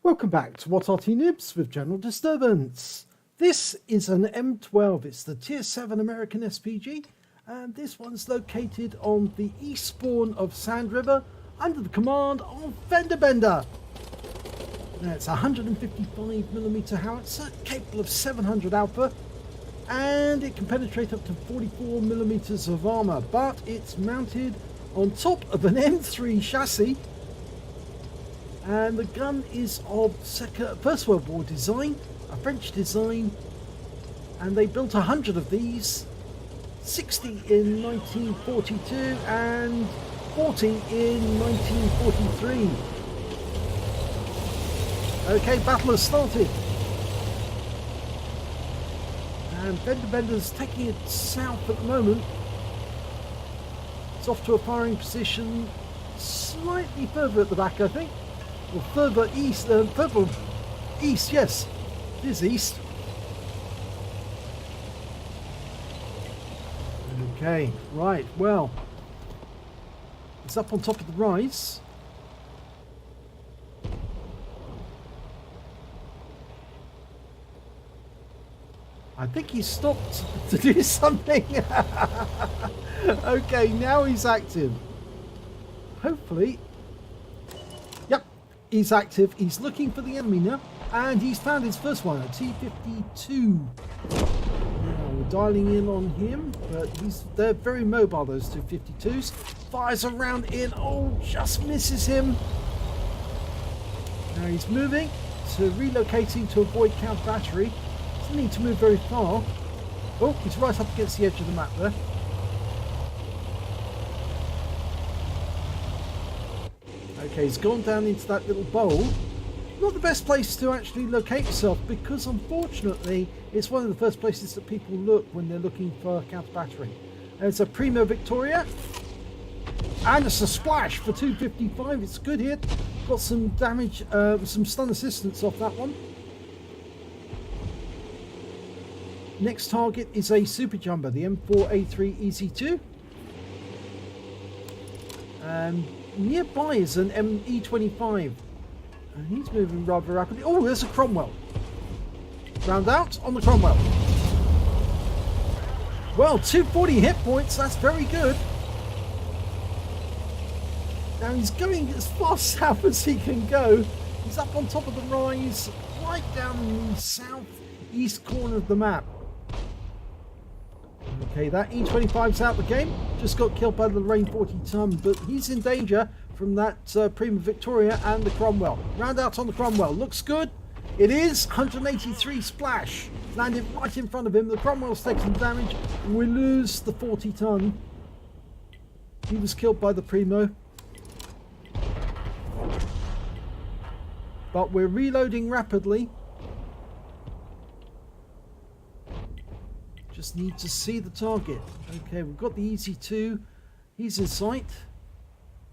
Welcome back to What Arty Noobs with General Disturbance. This is an M12, it's the Tier 7 American SPG, and this one's located on the east spawn of Sand River under the command of FendaBenda. Now it's a 155mm howitzer capable of 700 alpha, and it can penetrate up to 44mm of armour, but it's mounted on top of an M3 chassis. And the gun is of First World War design, a French design, and they built 100 of these, 60 in 1942 and 40 in 1943. Okay, battle has started. And FendaBenda's taking it south at the moment. It's off to a firing position slightly further at the back, I think. Or further east, yes, it is east. Okay, right, well, it's up on top of the rise. I think he stopped to do something. Okay, now he's active. Hopefully. He's active, he's looking for the enemy now, and he's found his first one, a T-52. Now we're dialing in on him, but they're very mobile, those T-52s. Fires a round in, oh, just misses him. Now he's moving, relocating to avoid counter battery. Doesn't need to move very far. Oh, he's right up against the edge of the map there. Okay, he's gone down into that little bowl. Not the best place to actually locate yourself, because unfortunately it's one of the first places that people look when they're looking for counter battery. And it's a Primo Victoria, and it's a splash for 255. It's a good hit. Got some damage, some stun assistance off that one. Next target is a super jumper, the M4A3 EZ2. And nearby is an E25, and he's moving rather rapidly. Oh, there's a Cromwell. Round out on the Cromwell. Well, 240 hit points, that's very good. Now he's going as far south as he can go. He's up on top of the rise, right down in the southeast corner of the map. Okay, that E25's out the game. Just got killed by the Lorraine 40 ton, but he's in danger from that Prima Victoria and the Cromwell. Round out on the Cromwell. Looks good. It is 183 splash. Landed right in front of him. The Cromwell's taking damage. And we lose the 40 ton. He was killed by the Primo. But we're reloading rapidly. Just need to see the target. Okay, we've got the EZ2. He's in sight.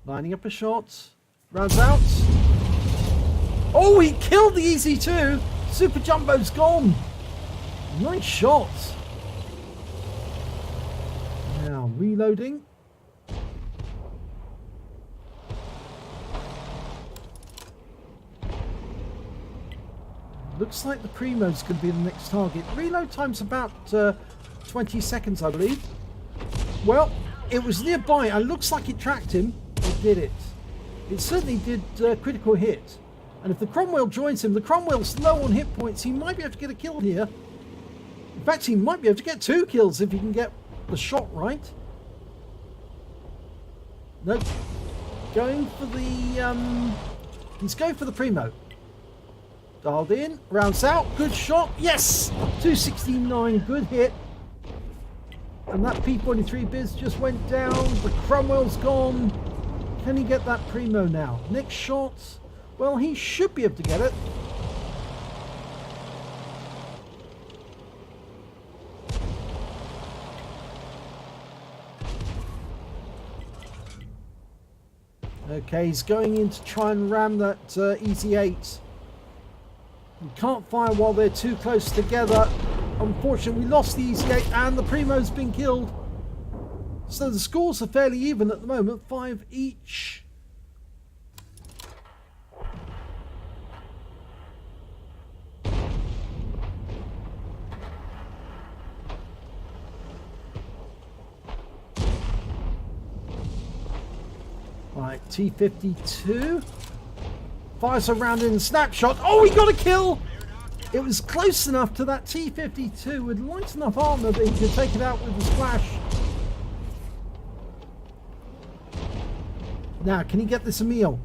Lining up a shot. Rounds out. Oh, he killed the EZ2. Super Jumbo's gone. Nice shot. Now, reloading. Looks like the Primo's going to be the next target. Reload time's about 20 seconds, I believe. Well, it was nearby and looks like it tracked him. It did it. It certainly did critical hit. And if the Cromwell joins him, the Cromwell's low on hit points. He might be able to get a kill here. In fact, he might be able to get 2 kills if he can get the shot right. Nope. Going for the... he's going for the Primo. Dialed in, rounds out, good shot, yes! 269, good hit. And that P43 biz just went down, the Cromwell's gone. Can he get that Primo now? Next shot, well, he should be able to get it. Okay, he's going in to try and ram that EZ8. We can't fire while they're too close together. Unfortunately, we lost the EZ8 and the Primo's been killed. So the scores are fairly even at the moment, 5 each. T-52 fires a round in a snapshot. Oh, he got a kill! It was close enough to that T-52 with light enough armor that he could take it out with a splash. Now, can he get this Emil?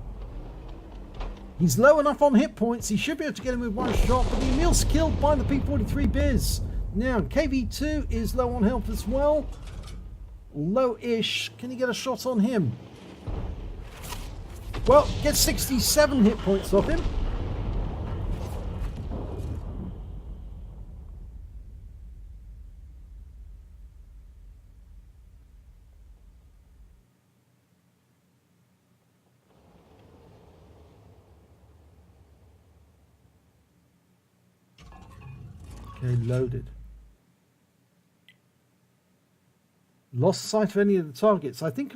He's low enough on hit points. He should be able to get him with one shot, but the Emil's killed by the P-43 Biz. Now, KV-2 is low on health as well. Low-ish. Can he get a shot on him? Well, get 67 hit points off him. Okay, loaded. Lost sight of any of the targets. I think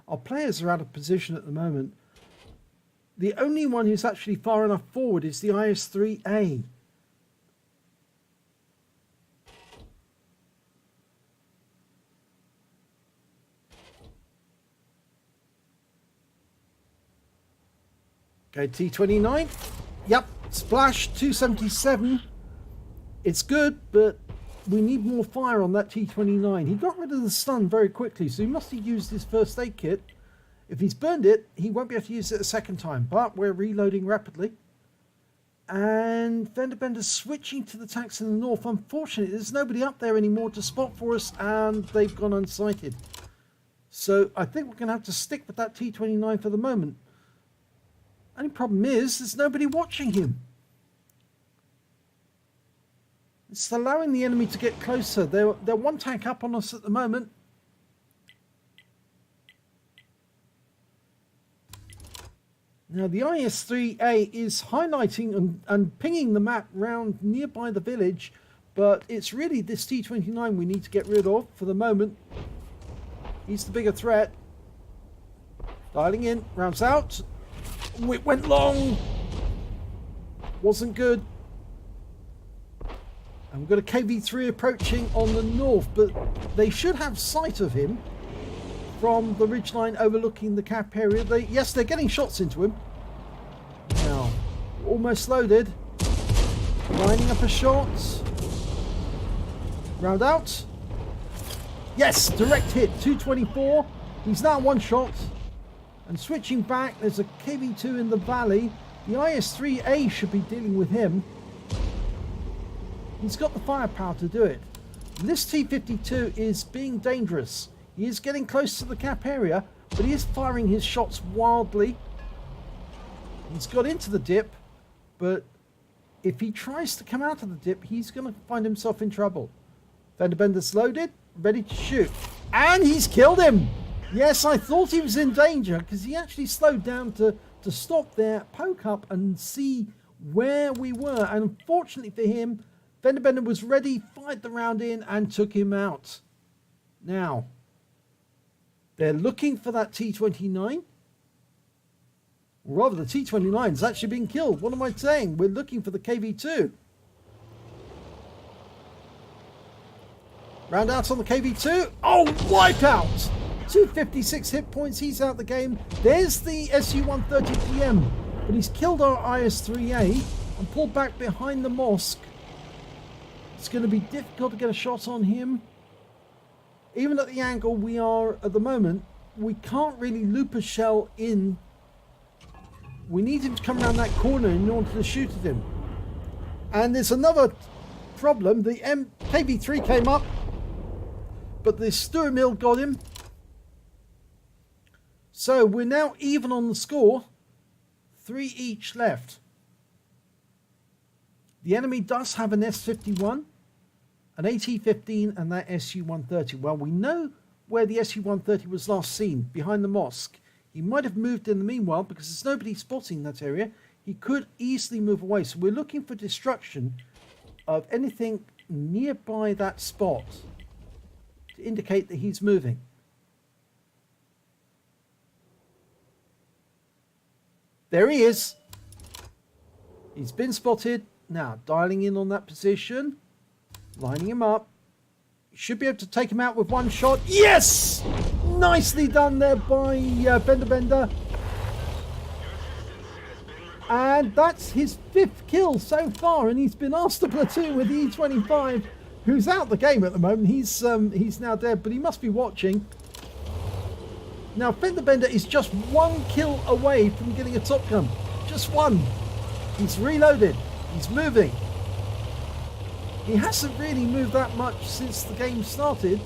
our players are out of position at the moment. The only one who's actually far enough forward is the IS-3A. Okay, T-29. Yep, splash, 277. It's good, but we need more fire on that T-29. He got rid of the stun very quickly, so he must have used his first aid kit. If he's burned it, he won't be able to use it a second time, but we're reloading rapidly. And FendaBenda's switching to the tanks in the north. Unfortunately, there's nobody up there anymore to spot for us, and they've gone unsighted. So I think we're going to have to stick with that T-29 for the moment. Only problem is, there's nobody watching him. It's allowing the enemy to get closer. They're one tank up on us at the moment. Now the IS-3A is highlighting and pinging the map round nearby the village, but it's really this T-29 we need to get rid of for the moment. He's the bigger threat. Dialing in, rounds out. Oh, it went long. Wasn't good. And we've got a KV-3 approaching on the north, but they should have sight of him from the ridgeline overlooking the cap area. Yes, they're getting shots into him. Now, almost loaded. Lining up a shot. Round out. Yes, direct hit, 224. He's now one shot. And switching back, there's a KV-2 in the valley. The IS-3A should be dealing with him. He's got the firepower to do it. This T-52 is being dangerous. He is getting close to the cap area, but he is firing his shots wildly. He's got into the dip, but if he tries to come out of the dip, he's going to find himself in trouble. FendaBenda's loaded, ready to shoot. And he's killed him! Yes, I thought he was in danger, because he actually slowed down to stop there, poke up and see where we were. And unfortunately for him, FendaBenda was ready, fired the round in, and took him out. Now, they're looking for that T-29. Or rather, the T-29's actually been killed. What am I saying? We're looking for the KV-2. Round out on the KV-2. Oh, wipeout! 256 hit points. He's out the game. There's the SU-130PM. But he's killed our IS-3A and pulled back behind the mosque. It's going to be difficult to get a shot on him. Even at the angle we are at the moment, we can't really loop a shell in. We need him to come around that corner in order to shoot at him. And there's another problem. The KV-3 came up, but the Sturmil got him. So we're now even on the score. 3 each left. The enemy does have an S-51, an AT-15 and that SU-130. Well, we know where the SU-130 was last seen, behind the mosque. He might have moved in the meanwhile because there's nobody spotting that area. He could easily move away. So we're looking for destruction of anything nearby that spot to indicate that he's moving. There he is. He's been spotted. Now, dialing in on that position. Lining him up. Should be able to take him out with one shot. Yes! Nicely done there by FendaBenda. And that's his 5th kill so far, and he's been asked to platoon with the E25, who's out the game at the moment. He's now dead, but he must be watching. Now FendaBenda is just 1 kill away from getting a top gun. Just 1. He's reloaded. He's moving. He hasn't really moved that much since the game started.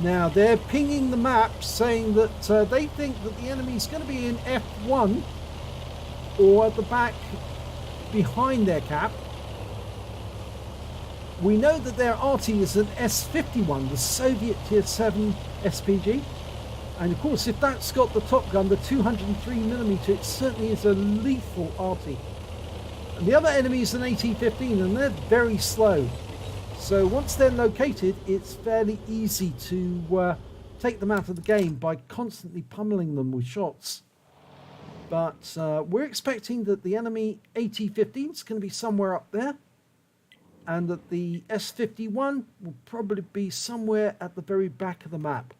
Now they're pinging the map saying that they think that the enemy's going to be in F1 or at the back behind their cap. We know that their Arty is an S51, the Soviet Tier 7 SPG. And of course, if that's got the top gun, the 203mm, it certainly is a lethal Arty. And the other enemy is an AT-15, and they're very slow. So once they're located, it's fairly easy to take them out of the game by constantly pummeling them with shots. But we're expecting that the enemy AT-15 is going to be somewhere up there, and that the S-51 will probably be somewhere at the very back of the map.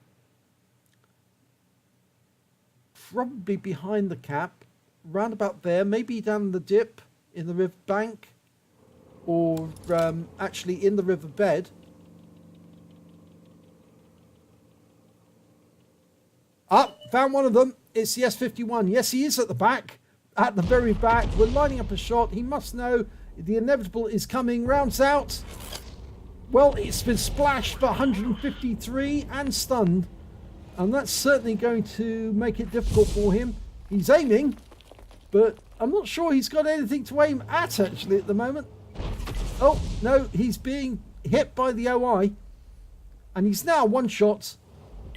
Probably behind the cap, round about there, maybe down the dip in the river bank, or actually in the river bed. Ah, found one of them. It's the S-51. Yes, he is at the back, at the very back. We're lining up a shot. He must know the inevitable is coming. Rounds out. Well, it's been splashed for 153 and stunned. And that's certainly going to make it difficult for him. He's aiming, but I'm not sure he's got anything to aim at actually at the moment. Oh, no, he's being hit by the OI. And he's now 1 shot.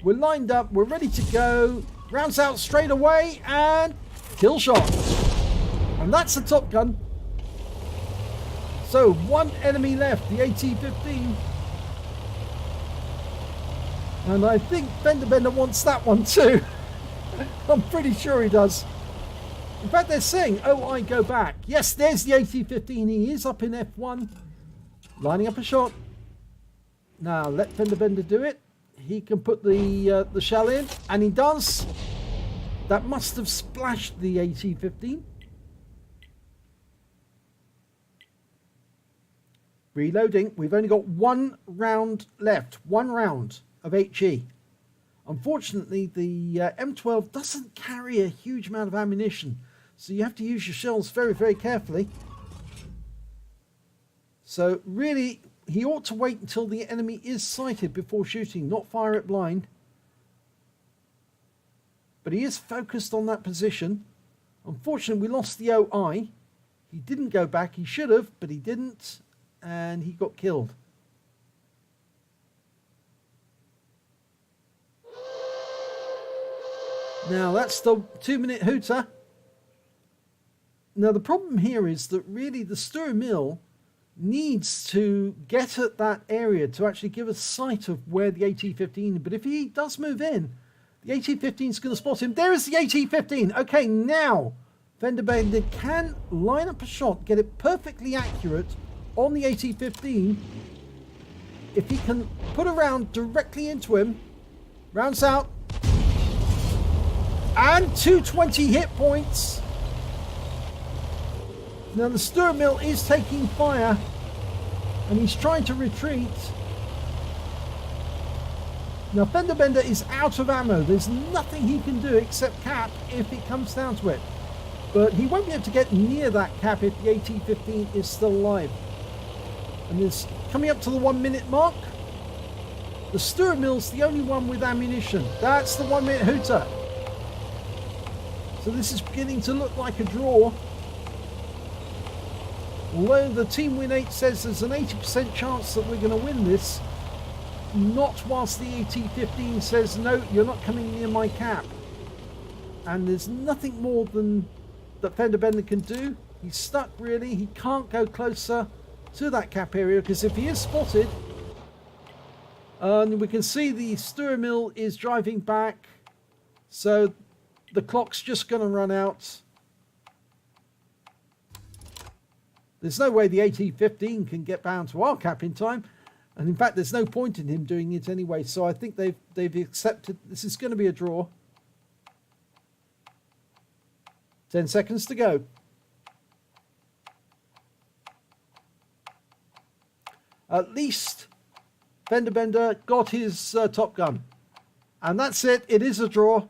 We're lined up. We're ready to go. Rounds out straight away and kill shot. And that's the top gun. So 1 enemy left, the AT-15. And I think FendaBenda wants that one too. I'm pretty sure he does. In fact, they're saying, oh, I go back. Yes, there's the AT-15. He is up in F1. Lining up a shot. Now, let FendaBenda do it. He can put the shell in. And he does. That must have splashed the AT-15. Reloading. We've only got 1 round left. 1 round of HE. Unfortunately, the M12 doesn't carry a huge amount of ammunition. So you have to use your shells very, very carefully. So really, he ought to wait until the enemy is sighted before shooting, not fire it blind. But he is focused on that position. Unfortunately, we lost the OI. He didn't go back. He should have, but he didn't. And he got killed. Now, that's the 2-minute hooter. Now, the problem here is that really the Stur Mill needs to get at that area to actually give us sight of where the AT-15 is. But if he does move in, the AT-15 is going to spot him. There is the AT-15. Okay, now FendaBenda can line up a shot, get it perfectly accurate on the AT-15. If he can put a round directly into him, rounds out, and 220 hit points. Now the Stur Mill is taking fire, and he's trying to retreat. Now FendaBenda is out of ammo. There's nothing he can do except cap if it comes down to it. But he won't be able to get near that cap if the AT-15 is still alive. And it's coming up to the 1-minute mark. The Stur Mill's the only one with ammunition. That's the 1-minute hooter. So this is beginning to look like a draw. Although the Team Win 8 says there's an 80% chance that we're going to win this, not whilst the AT-15 says, no, you're not coming near my cap. And there's nothing more than that FendaBenda can do. He's stuck really. He can't go closer to that cap area because if he is spotted, and we can see the Stur Mill is driving back, so the clock's just going to run out. There's no way the AT-15 can get bound to our cap in time. And in fact, there's no point in him doing it anyway. So I think they've accepted this is going to be a draw. 10 seconds to go. At least FendaBenda got his Top Gun. And that's it. It is a draw.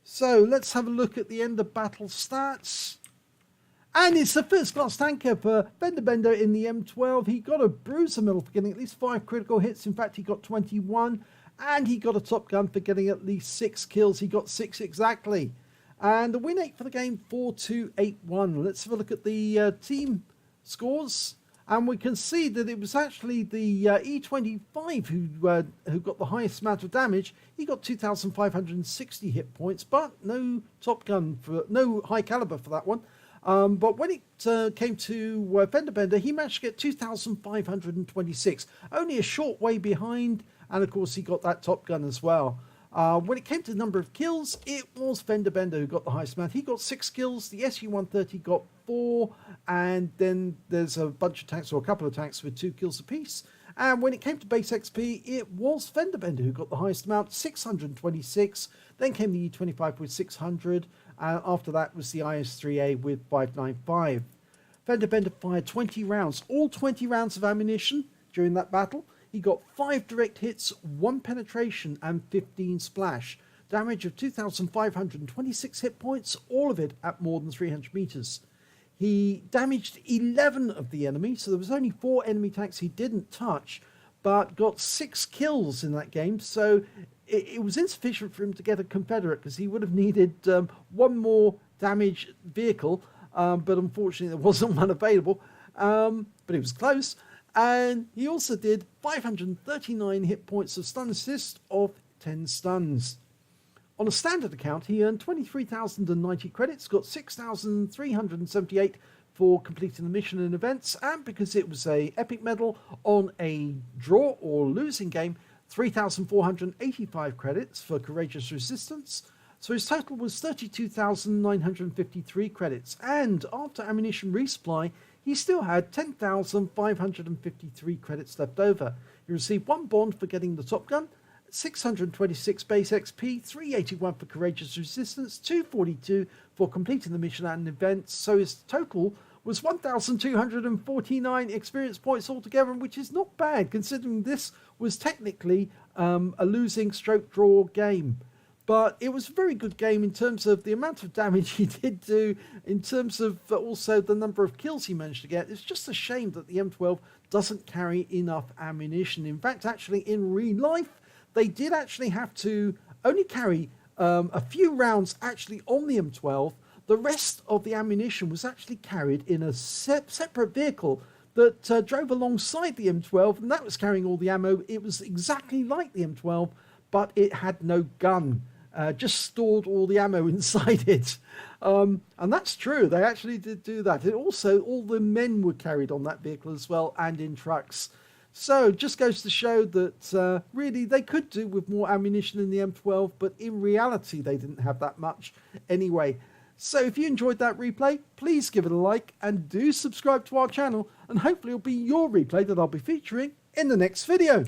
So let's have a look at the end of battle stats. And it's the first class tanker for FendaBenda in the M12. He got a bruiser medal for getting at least 5 critical hits. In fact, he got 21. And he got a Top Gun for getting at least 6 kills. He got 6 exactly. And the win 8 for the game, 4-2-8-1. Let's have a look at the team scores. And we can see that it was actually the E25 who got the highest amount of damage. He got 2,560 hit points, but no Top Gun, no high caliber for that one. But when it came to FendaBenda, he managed to get 2,526, only a short way behind. And of course, he got that Top Gun as well. When it came to the number of kills, it was FendaBenda who got the highest amount. He got 6 kills. The SU-130 got 4. And then there's a bunch of tanks, or a couple of tanks with 2 kills apiece. And when it came to base XP, it was FendaBenda who got the highest amount, 626. Then came the E25 with 600. And after that was the IS-3A with 595. FendaBenda fired 20 rounds, all 20 rounds of ammunition during that battle. He got 5 direct hits, 1 penetration, and 15 splash. Damage of 2,526 hit points, all of it at more than 300 meters. He damaged 11 of the enemy, so there was only 4 enemy tanks he didn't touch, but got 6 kills in that game. So it was insufficient for him to get a Confederate, because he would have needed 1 more damaged vehicle, but unfortunately there wasn't one available. But it was close. And he also did 539 hit points of stun assist of 10 stuns. On a standard account, he earned 23,090 credits, got 6,378 for completing the mission and events, and because it was a epic medal on a draw or losing game, 3,485 credits for courageous resistance. So his total was 32,953 credits, and after ammunition resupply, he still had 10,553 credits left over. He received 1 bond for getting the Top Gun, 626 base XP, 381 for courageous resistance, 242 for completing the mission and events. So his total was 1,249 experience points altogether, which is not bad considering this was technically a losing stroke draw game. But it was a very good game in terms of the amount of damage he did do, in terms of also the number of kills he managed to get. It's just a shame that the M12 doesn't carry enough ammunition. In fact, actually, in real life, they did actually have to only carry a few rounds actually on the M12. The rest of the ammunition was actually carried in a separate vehicle that drove alongside the M12, and that was carrying all the ammo. It was exactly like the M12, but it had no gun. Just stored all the ammo inside it. And that's true. They actually did do that. And also, all the men were carried on that vehicle as well, and in trucks. So, it just goes to show that really they could do with more ammunition in the M12, but in reality, they didn't have that much anyway. So, if you enjoyed that replay, please give it a like, and do subscribe to our channel, and hopefully it'll be your replay that I'll be featuring in the next video.